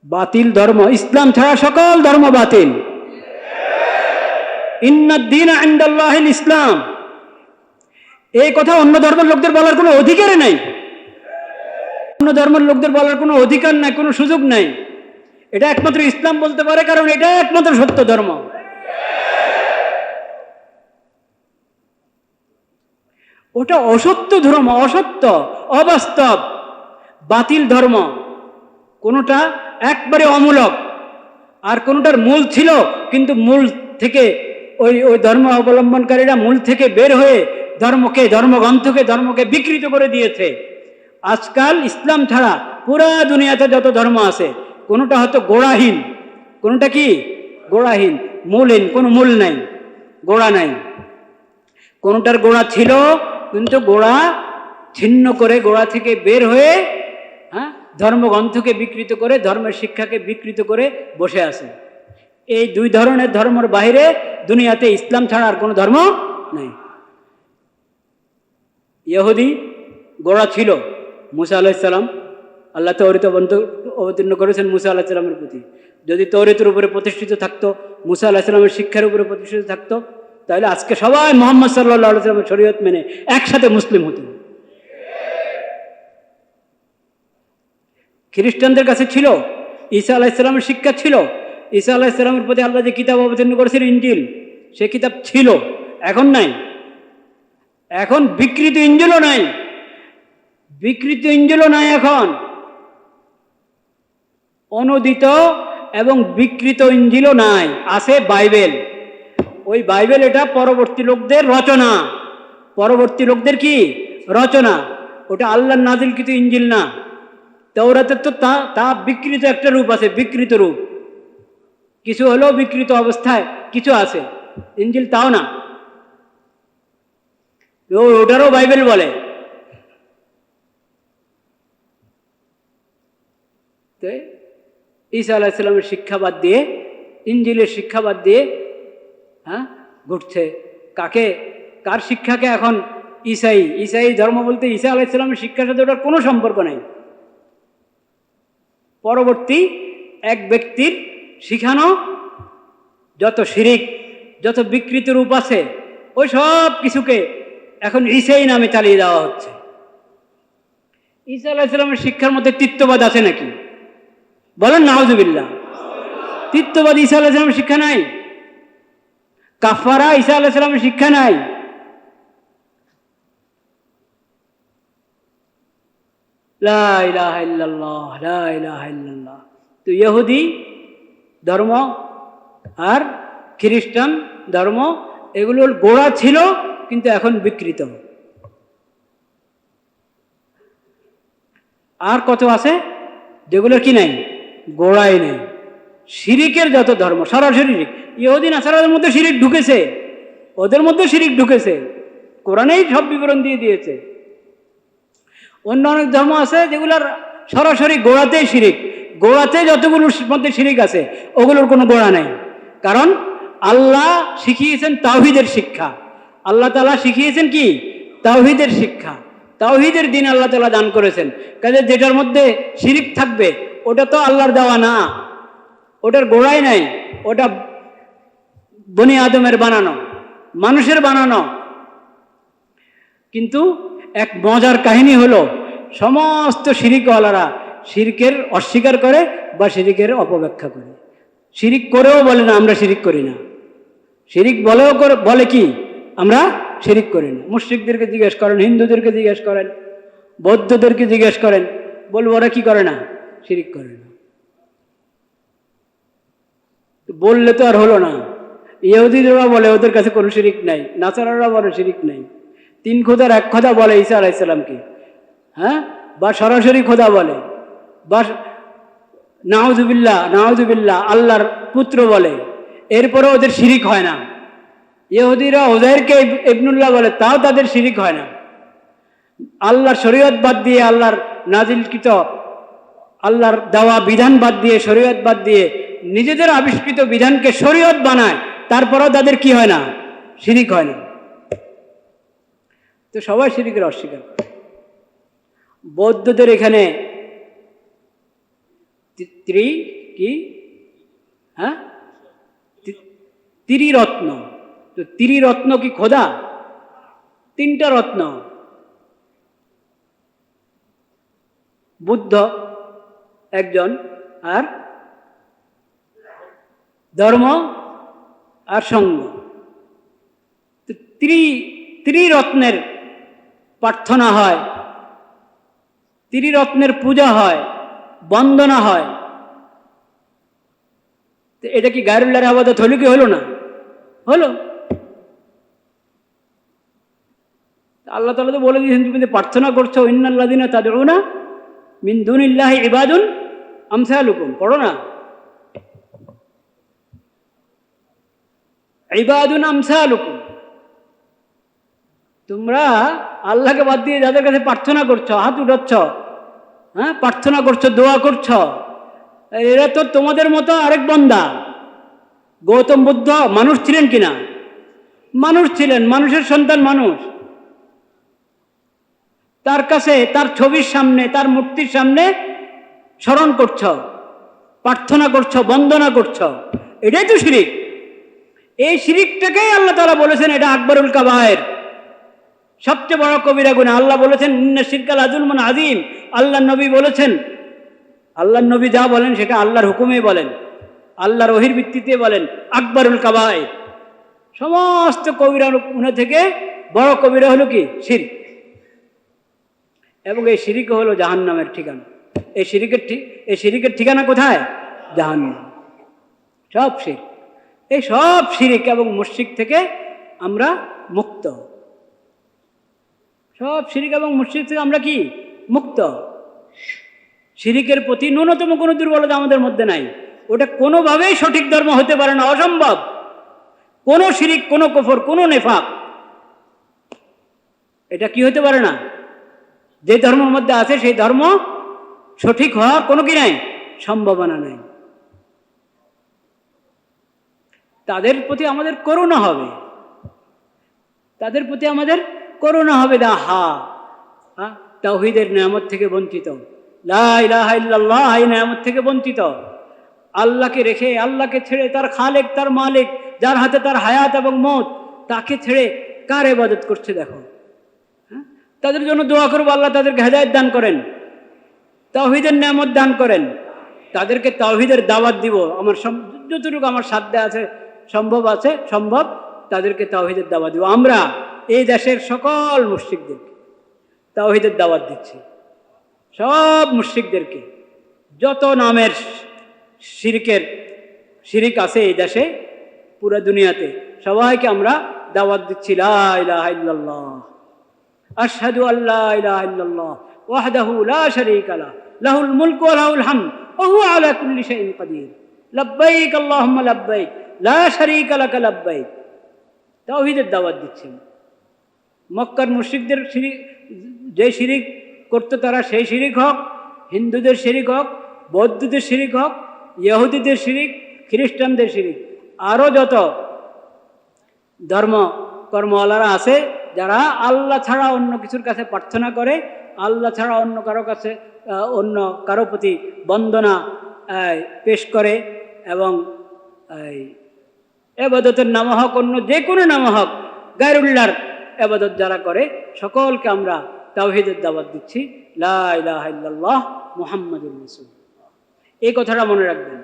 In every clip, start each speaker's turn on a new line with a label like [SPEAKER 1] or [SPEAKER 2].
[SPEAKER 1] বাতিল ধর্ম, ইসলাম ছাড়া সকল ধর্ম বাতিল। ইন্নাদ-দীন ইনদাল্লাহিল ইসলাম, এই কথা অন্য ধর্মের লোকদের বলার কোনো অধিকারই নাই। অন্য ধর্মের লোকদের বলার কোনো অধিকার নাই, কোনো সুযোগ নাই। এটা একমাত্র ইসলাম বলতে পারে, কারণ এটা একমাত্র সত্য ধর্ম। ওটা অসত্য ধর্ম, অসত্য, অবাস্তব, বাতিল ধর্ম। কোনোটা একবারে অমূলক, আর কোনোটার মূল ছিল, কিন্তু মূল থেকে ওই ওই ধর্ম অবলম্বনকারীরা মূল থেকে বের হয়ে ধর্মগ্রন্থকে ধর্মকে বিকৃত করে দিয়েছে। আজকাল ইসলাম ছাড়া পুরা দুনিয়াতে যত ধর্ম আছে, কোনোটা হয়তো গোড়াহীন, কোনোটা কি গোড়াহীন, মূলহীন, কোনো মূল নাই, গোড়া নাই। কোনোটার গোড়া ছিল, কিন্তু গোড়া ছিন্ন করে, গোড়া থেকে বের হয়ে ধর্মগ্রন্থকে বিকৃত করে, ধর্মের শিক্ষাকে বিকৃত করে বসে আছে। এই দুই ধরনের ধর্মের বাইরে দুনিয়াতে ইসলাম ছাড়া আর কোনো ধর্ম নেই। ইহুদি গোড়া ছিল মুসা আলাইহিস সালাম, আল্লাহ তৌরাত অবতীর্ণ করেছেন মুসা আলাইহিস সালামের প্রতি। যদি তৌরাতের উপরে প্রতিষ্ঠিত থাকতো, মুসা আলাইহিস সালামের শিক্ষার উপরে প্রতিষ্ঠিত থাকতো, তাহলে আজকে সবাই মুহাম্মদ সাল্লাল্লাহু আলাইহি ওয়াসাল্লামের শরীয়ত মেনে একসাথে মুসলিম হতো। খ্রিস্টানদের কাছে ছিল, ঈসা আলাইহিস সালামের শিক্ষা ছিল, ঈসা আলাইহিস সালামের প্রতি আল্লাহ যে কিতাব অবতীর্ণ করেছেন ইনজিল, সে কিতাব ছিল, এখন নাই। এখন বিকৃত ইনজিলও নাই, বিকৃত ইনজিলও নাই, এখন অনুদিত এবং বিকৃত ইনজিলও নাই, আছে বাইবেল। ওই বাইবেল এটা পরবর্তী লোকদের রচনা, পরবর্তী লোকদের কি রচনা, ওটা আল্লাহর নাজিলকৃত ইনজিল না। তাওরাতের তো তা বিকৃত একটা রূপ আছে, বিকৃত রূপ, কিছু হলেও বিকৃত অবস্থায় কিছু আছে। ইনজিল তাও না, ওটারও বাইবেল বলে। ঈসা আলাইহিস সালামের শিক্ষা বাদ দিয়ে, ইনজিলের শিক্ষা বাদ দিয়ে ঘুরছে। কার শিক্ষাকে এখন ঈসাই ধর্ম বলতে ঈসা আলাইহিস সালামের শিক্ষার সাথে ওটার কোনো সম্পর্ক নেই। পরবর্তী এক ব্যক্তির শিখানো যত শিরিক, যত বিকৃত রূপ আছে, ওই সব কিছুকে এখন ঈসাই নামে চালিয়ে দেওয়া হচ্ছে। ঈসা আলাইহিস সালামের শিক্ষার মধ্যে তিত্ববাদ আছে নাকি? বলেন নাউজুবিল্লাহ। তিত্ববাদ ঈসা আলাইহিস সালামের শিক্ষা নাই, কাফারা ঈসা আলাইহিস সালামের শিক্ষা নাই। লা ইলাহা ইল্লাল্লাহ, লা ইলাহা ইল্লাল্লাহ। তো ইহুদি ধর্ম আর খ্রিস্টান ধর্ম, এগুলোর গোড়া ছিল, কিন্তু এখন বিকৃত। আর কত আছে যেগুলোর কি নাই, গোড়াই নেই। শিরিকের যত ধর্ম, সরাসরি ইহুদি নাসারাদের মধ্যে শিরিক ঢুকেছে, ওদের মধ্যে শিরিক ঢুকেছে, কোরআনেই সব বিবরণ দিয়ে দিয়েছে। অন্য অনেক ধর্ম আছে যেগুলোর সরাসরি গোড়াতেই শিরিক, গোড়াতে যতগুলোর মধ্যে শিরিক আছে ওগুলোর কোনো গোড়া নেই। কারণ আল্লাহ শিখিয়েছেন তাওহীদের শিক্ষা, আল্লাহ তাআলা শিখিয়েছেন কি তাওহীদের শিক্ষা, তাওহীদের দিন আল্লাহ তাআলা দান করেছেন। কাজে যেটার মধ্যে শিরিক থাকবে ওটা তো আল্লাহর দেওয়া না, ওটার গোড়াই নাই, ওটা বনি আদমের বানানো, মানুষের বানানো। কিন্তু এক মজার কাহিনী হলো, সমস্ত শিরিকওয়ালারা শিরকের অস্বীকার করে বা শিরিকের অপব্যাখ্যা করে। শিরিক করেও বলে না আমরা শিরিক করি না, শিরিক বলে কি আমরা শিরিক করি না। মুশরিকদেরকে জিজ্ঞেস করেন, হিন্দুদেরকে জিজ্ঞেস করেন, বৌদ্ধদেরকে জিজ্ঞেস করেন, বলবো ওরা কি করে না, শিরিক করে না। বললে তো আর হলো না। ইহুদিরা বলে ওদের কাছে কোনো শিরিক নাই, নাসারারা বলে শিরিক নাই। তিন খোদার এক খোদা বলে ঈসা আলাইহিস সালামকে, বা সরাসরি খোদা বলে, বা নাউজুবিল্লাহ আল্লাহর পুত্র বলে, এরপরে ওদের শিরিক হয় না। ইহুদিরা ওজাইরকে ইবনুল্লাহ বলে, তাও তাদের শিরিক হয় না। আল্লাহর শরীয়ত বাদ দিয়ে, আল্লাহর নাজিলকৃত, আল্লাহর দেওয়া বিধান বাদ দিয়ে, শরীয়ত বাদ দিয়ে নিজেদের আবিষ্কৃত বিধানকে শরীয়ত বানায়, তারপরেও তাদের কি হয় না, শিরিক হয় না। তো সবাই শিরিকের অস্বীকার। বৌদ্ধদের এখানে ত্রি কি, হ্যাঁ, ত্রিরত্ন। তো ত্রিরত্ন কি খোদা? তিনটা রত্ন, বুদ্ধ একজন, আর ধর্ম আর সঙ্গ। ত্রিরত্নের প্রার্থনা হয়, ত্রিরত্নের পূজা হয়, বন্দনা হয়। তো এটা কি গায়রুল্লাহর ইবাদত হলো কি হলো না? হলো। আল্লাহ তাআলা তো বলে দিয়েছেন, তুমি প্রার্থনা করছো, ইন্নাল্লাযিনা তাদউনা মিন দুনিল্লাহি ইবাদুন আমসালুকুম, পড়ো না, ইবাদুন আমসালুকুম। তোমরা আল্লাহকে বাদ দিয়ে যাদের কাছে প্রার্থনা করছো, হাত উঠাচ্ছ, হ্যাঁ, প্রার্থনা করছো, দোয়া করছো, এরা তো তোমাদের মতো আরেক বান্দা। গৌতম বুদ্ধ মানুষ ছিলেন কিনা? মানুষ ছিলেন, মানুষের সন্তান মানুষ। তার কাছে, তার ছবির সামনে, তার মূর্তির সামনে স্মরণ করছ, প্রার্থনা করছ, বন্দনা করছ, এটাই তো শিরিক। এই শিরিকটাকেই আল্লাহ তাআলা বলেছেন এটা আকবরুল কাবায়ের, সবচেয়ে বড় কবিরা গুনাহ। আল্লাহ বলেছেন ইন্না শিরকা লাযুলমুন আযীম। আল্লাহ নবী বলেছেন, আল্লাহ নবী যা বলেন সেটা আল্লাহর হুকুমে বলেন, আল্লাহর ওহীর ভিত্তিতে বলেন, আকবরুল কাবায়ের। সমস্ত কবিরা গুনাহ থেকে বড় কবিরা হলো কি? শিরক। এবং এই শিরিক হলো জাহান্নামের ঠিকানা। এই শিরিকের ঠিকানা কোথায়? জাহান্নাম। সব শিরক, এই সব শিরিক এবং মুশরিক থেকে আমরা মুক্ত। সব শিরিক এবং মুশরিক থেকে আমরা কি? মুক্ত। শিরিকের প্রতি ন্যূনতম কোনো দুর্বলতা আমাদের মধ্যে নাই। ওটা কোনোভাবেই সঠিক ধর্ম হতে পারে না, অসম্ভব। কোনো শিরিক, কোনো কুফর, কোনো নেফাক, এটা কি হতে পারে না। যে ধর্মের মধ্যে আছে সেই ধর্ম সঠিক হওয়ার কোনো কি নাই, সম্ভাবনা নাই। তাদের প্রতি আমাদের করুণা হবে, তাদের প্রতি আমাদের করুণা হবে না। তাওহীদের নিয়ামত থেকে বঞ্চিত, লা ইলাহা ইল্লাল্লাহ এই নিয়ামত থেকে বঞ্চিত, আল্লাহকে রেখে, আল্লাহকে ছেড়ে, তার খালেক, তার মালিক, যার হাতে তার হায়াত এবং মওত, তাকে ছেড়ে কার ইবাদত করছে দেখো। তাদের জন্য দোয়া করবো, আল্লাহ তাদেরকে হেদায়েত দান করেন, তাওহীদের নিয়ামত দান করেন, তাদেরকে তাওহীদের দাওয়াত দিব। আমার যতটুকু আমার সাধ্যে আছে, সম্ভব তাদেরকে তাওহীদের দাওয়াত দিব। আমরা এই দেশের সকল মুশরিকদেরকে তাওহীদের দাওয়াত দিচ্ছি, সব মুশরিকদেরকে, যত নামের শিরিক আছে এই দেশে, পুরো দুনিয়াতে, সবাইকে আমরা দাওয়াত দিচ্ছি, লা ইলাহা ইল্লাল্লাহ, আশহাদু আল্লা ইলাহা ইল্লাল্লাহ ওয়াহদাহু লা শারীকা লাহু, লাহুল মুলকু ওয়া লাহুল হামদ ওয়া হুয়া আলা কুল্লি শাইইন কাদির, লাব্বাইক আল্লাহুম্মা লাব্বাইক, লা শারীকা লাকা লাব্বাইক। তাওহীদের দাওয়াত দিচ্ছেন। মক্কার মুশরিকদের যে শিরিক করতো তারা সেই শিরিক হোক, হিন্দুদের শিরিক হোক, বৌদ্ধদের শিরিক হোক, ইহুদিদের শিরিক, খ্রিস্টানদের শিরিক, আরও যত ধর্ম কর্মওয়ালারা আছে যারা আল্লাহ ছাড়া অন্য কিছুর কাছে প্রার্থনা করে, আল্লাহ ছাড়া অন্য কারো কাছে, অন্য কারো প্রতি বন্দনা পেশ করে, এবং ইবাদতের নাম হোক, অন্য যে কোনো নাম হোক, গায়রুল্লাহর ইবাদত যারা করে, সকলকে আমরা তাওহীদের দাওয়াত দিচ্ছি, লা ইলাহা ইল্লাল্লাহ মুহাম্মাদুর রাসূলুল্লাহ। এই কথাটা মনে রাখবেন,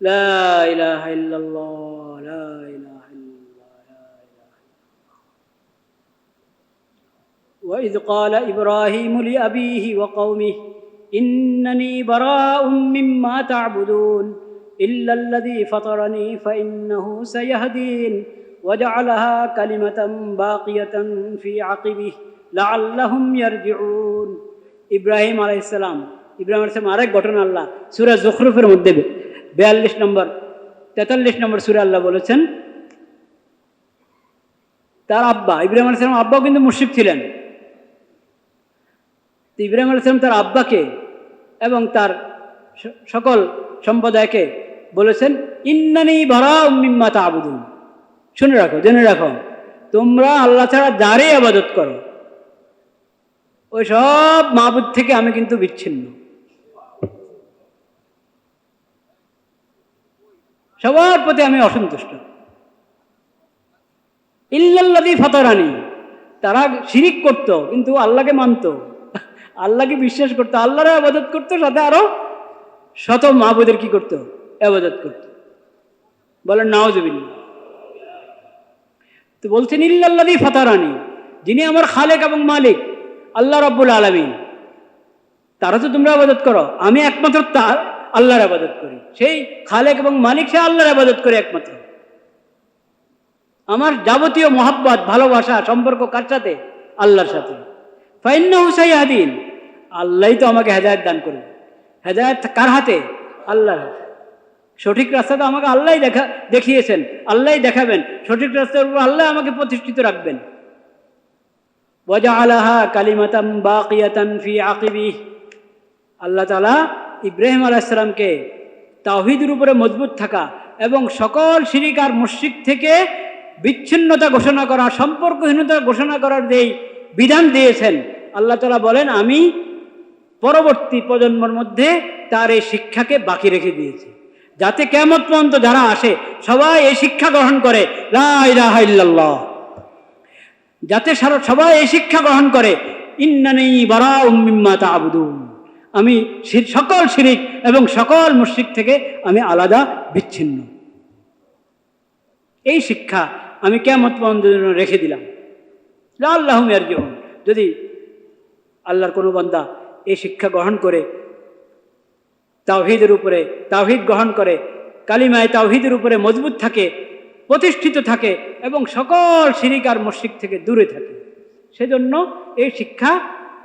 [SPEAKER 1] লা ইলাহা ইল্লাল্লাহ, লা ইলাহা ইল্লাল্লাহ, লা ইলাহা ইল্লাল্লাহ। ওয়া ইয ক্বালা ইব্রাহিমু লিআবিহি ওয়া কওমিহি ইন্নানী বারাউম মিম্মা তা'বুদুন ইল্লাল্লাযী ফাতারানী ফাইন্নাহু সায়াহদিন ওয়া জা'আলাহা কালিমাতান বাকিয়াতান ফি আকিবিহি লাআল্লাহুম ইয়ারজিউন। ইব্রাহিম আলাইহিস সালাম, আরেক ঘটনা আল্লাহ সূরা যুখরুফের মধ্যে 42 নম্বর 43 নম্বর সূরা আল্লাহ বলেছেন, তার আব্বা ইব্রাহিম আলাইহিস সালাম আব্বাও কিন্তু মুশরিক ছিলেন। তো ইব্রাহিম আলাইহিস সালাম তার আব্বাকে এবং তার সকল সম্প্রদায়কে বলেছেন, ইন্নানী বারাউম মিম্মা তা'বুদুন। শুনে রাখো, জেনে রাখো, তোমরা আল্লাহ ছাড়া যারই ইবাদত করো, ওই সব মাবুদ থেকে আমি কিন্তু বিচ্ছিন্ন, সবার প্রতি আমি অসন্তুষ্ট। ইল্লাল্লাযী ফাতারানি, তারা শিরিক করত কিন্তু আল্লাহকে মানত, আল্লাহকে বিশ্বাস করত, আল্লাহর ইবাদত করত, সাথে আরো শত মাবুদের কি করত, ইবাদত করত। বলেন নাউযুবিল্লাহ। তো বলছেন ইল্লাল্লাযী ফাতারানি, যিনি আমার খালেক এবং মালিক আল্লাহ রাব্বুল আলামিন, তারা তো তোমরা ইবাদত করো, আমি একমাত্র তার আল্লাহর ইবাদত করি। সেই খালেক এবং মালিক, সে আল্লাহর ইবাদত করে একমাত্র। আমার যাবতীয় মহাব্বত, ভালোবাসা, সম্পর্ক কার সাথে? আল্লাহর সাথে। ফাইন্নাহু সাইয়াহদিন, আল্লাহই তো আমাকে হেদায়েত দান করবে। হেদায়েত কার হাতে? আল্লাহর হাতে। সঠিক রাস্তা তো আমাকে আল্লাহই দেখিয়েছেন, আল্লাহই দেখাবেন। সঠিক রাস্তার উপর আল্লাহ আমাকে প্রতিষ্ঠিত রাখবেন। ওয়াজআলাহা কালিমাতান বাকিয়াতান ফি আকিবিহি, আল্লাহ তাআলা ইব্রাহিম আলাইহিস সালামকে তাওহীদের উপরে মজবুত থাকা এবং সকল শিরিক আর মুশরিক থেকে বিচ্ছিন্নতা ঘোষণা করা, সম্পর্কহীনতা ঘোষণা করার যেই বিধান দিয়েছেন, আল্লাহ তাআলা বলেন আমি পরবর্তী প্রজন্মের মধ্যে তার এই শিক্ষাকে বাকি রেখে দিয়েছি, যাতে কিয়ামত পর্যন্ত যারা আসে সবাই এই শিক্ষা গ্রহণ করে, লা ইলাহা ইল্লাল্লাহ, যাতে সবাই এই শিক্ষা গ্রহণ করে, ইন্নানী বারাউম মিম্মা তা'বুদুন, আমি সকল শিরিক এবং সকল মুশরিক থেকে আমি আলাদা, বিচ্ছিন্ন। এই শিক্ষা আমি কিয়ামত পর্যন্ত রেখে দিলাম। লাআল্লাহুম ইয়ারজিউন, যদি আল্লাহর কোনো বান্দা এই শিক্ষা গ্রহণ করে, তাওহীদের উপরে তাওহীদ গ্রহণ করে, কালিমায়ে তাওহীদের উপরে মজবুত থাকে, প্রতিষ্ঠিত থাকে এবং সকল শিরিক আর মুশরিক থেকে দূরে থাকে, সেজন্য এই শিক্ষা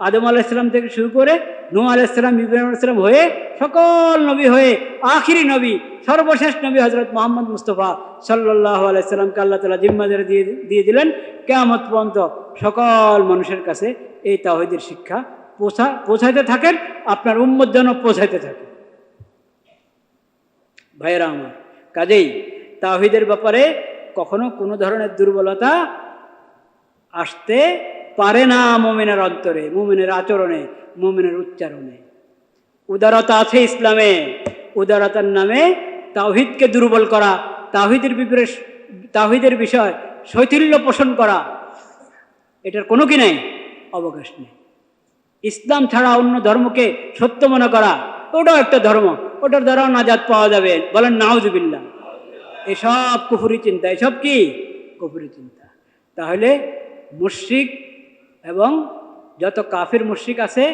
[SPEAKER 1] আদম আলাইহিস সালাম থেকে শুরু করে নূহ আলাইহিস সালাম, ইব্রাহিম আলাইহিস সালাম হয়ে সকল নবী হয়ে আখিরি নবী, সর্বশেষ নবী হযরত মুহাম্মদ মুস্তাফা সাল্লাল্লাহু আলাইহি সাল্লামকে আল্লাহ তাআলা জিম্মাদারি দিয়ে দিলেন, কিয়ামত পর্যন্ত সকল মানুষের কাছে এই তাওহীদের শিক্ষা পৌঁছাইতে থাকেন, আপনার উম্মত যেন পৌঁছাইতে থাকে। ভাইয়েরা আমার, কাজেই তাওহীদের ব্যাপারে কখনো কোনো ধরনের দুর্বলতা আসতে পারে না মুমিনের অন্তরে, মুমিনের আচরণে, মুমিনের উচ্চারণে। উদারতা আছে ইসলামে, উদারতার নামে তাওহীদকে দুর্বল করা, তাওহীদের বিষয় শৈথিল্য পোষণ করা, এটার কোনো কি নাই, অবকাশ নেই। ইসলাম ছাড়া অন্য ধর্মকে সত্য মনে করা, ওটাও একটা ধর্ম, ওটার দ্বারাও নাজাত পাওয়া যাবে। বলেন নাউযুবিল্লাহ। এসব কুফরি চিন্তা, এসব কি কুফরি চিন্তা। তাহলে মুশরিক এবং যত কাফির মুশরিক আছে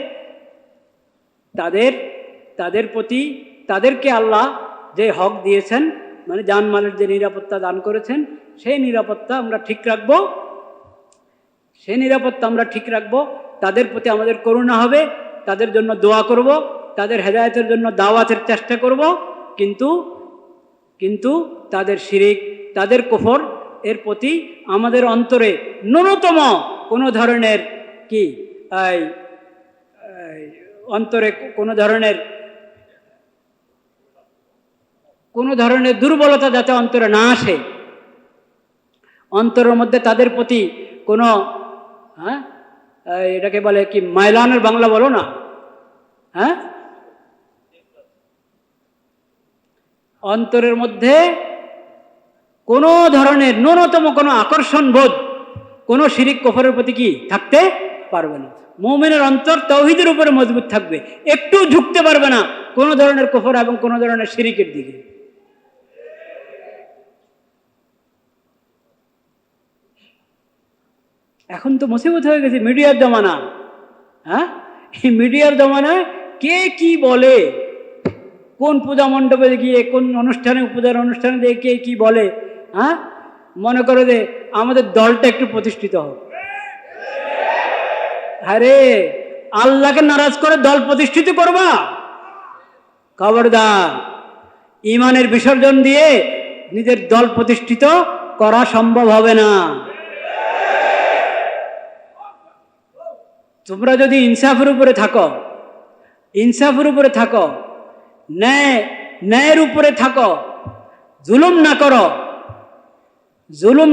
[SPEAKER 1] তাদের প্রতি, তাদেরকে আল্লাহ যে হক দিয়েছেন, মানে জানমালের যে নিরাপত্তা দান করেছেন, সেই নিরাপত্তা আমরা ঠিক রাখবো, তাদের প্রতি আমাদের করুণা হবে, তাদের জন্য দোয়া করব, তাদের হেদায়েতের জন্য দাওয়াতের চেষ্টা করব, কিন্তু তাদের শিরিক, তাদের কুফর এর প্রতি আমাদের অন্তরে ন্যূনতম কোনো ধরনের কি অন্তরে কোনো ধরনের দুর্বলতা যাতে অন্তরে না আসে, অন্তরের মধ্যে তাদের প্রতি কোনো এটাকে বলে কি, মাইলানের বাংলা বলো না, অন্তরের মধ্যে কোনো ধরনের ন্যূনতম কোনো আকর্ষণ বোধ কোনো শিরিক কুফরের প্রতি কি থাকতে পারবে না। মুমিনের অন্তর তাওহীদের উপরে মজবুত থাকবে, একটু ঝুঁকতে পারবে না কোনো ধরনের কুফর এবং কোনো ধরনের শিরিকের দিকে। এখন তো মুসিবত হয়ে গেছে, মিডিয়ার জমানা। এই মিডিয়ার জমানায় কে কি বলে, কোন পূজা মণ্ডপে গিয়ে, কোন পূজার অনুষ্ঠানে দিয়ে কে কি বলে, মনে করে যে আমাদের দলটা একটু প্রতিষ্ঠিত হোক। আরে আল্লাহকে নারাজ করে দল প্রতিষ্ঠিত করবা? খবরদার, ঈমানের বিসর্জন দিয়ে নিজের দল প্রতিষ্ঠিত করা সম্ভব হবে না। তোমরা যদি ইনসাফের উপরে থাকো, ন্যায়ের উপরে থাকো, জুলুম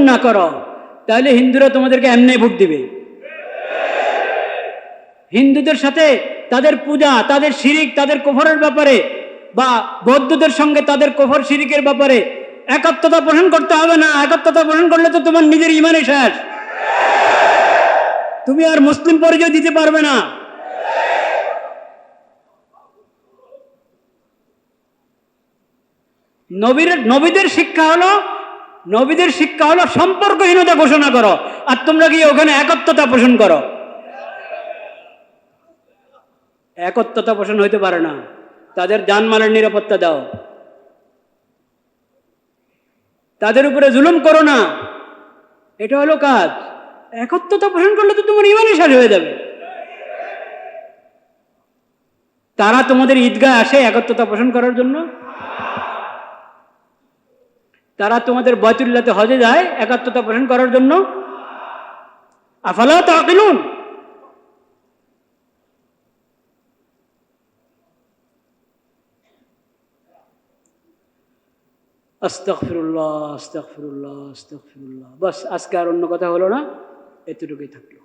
[SPEAKER 1] না করো, তাহলে হিন্দুরা তোমাদেরকে এমনি ভোট দিবে। হিন্দুদের সাথে তাদের পূজা, তাদের শিরিক, তাদের কুফরের ব্যাপারে, বা বৌদ্ধদের সঙ্গে তাদের কুফর শিরিকের ব্যাপারে একাত্মতা পোষণ করতে হবে না। একাত্মতা পোষণ করলে তো তোমার নিজের ইমানই শেষ, তুমি আর মুসলিম পরিচয় দিতে পারবে না। নবীদের শিক্ষা হলো সম্পর্কহীনতা ঘোষণা করো, আর তোমরা গিয়ে ওখানে একত্বতা পোষণ করো। একত্বতা পোষণ হইতে পারে না। তাদের জানমালের নিরাপত্তা দাও, তাদের উপরে জুলুম করো না, এটা হলো কাজ। একত্বতা পোষণ করলে তো তোমার ইমানই শেষ হয়ে যাবে। তারা তোমাদের ঈদগাহ আসে একত্বতা পোষণ করার জন্য, তারা তোমাদের বাইতুল্লাহতে হজে যায় একাত্মতা পোষণ করার জন্য। আফালা তাকিলুন। আস্তাগফিরুল্লাহ, আস্তাগফিরুল্লাহ, আস্তাগফিরুল্লাহ। বাস, আজকে আর অন্য কথা হলো না, এতটুকুই থাকলো।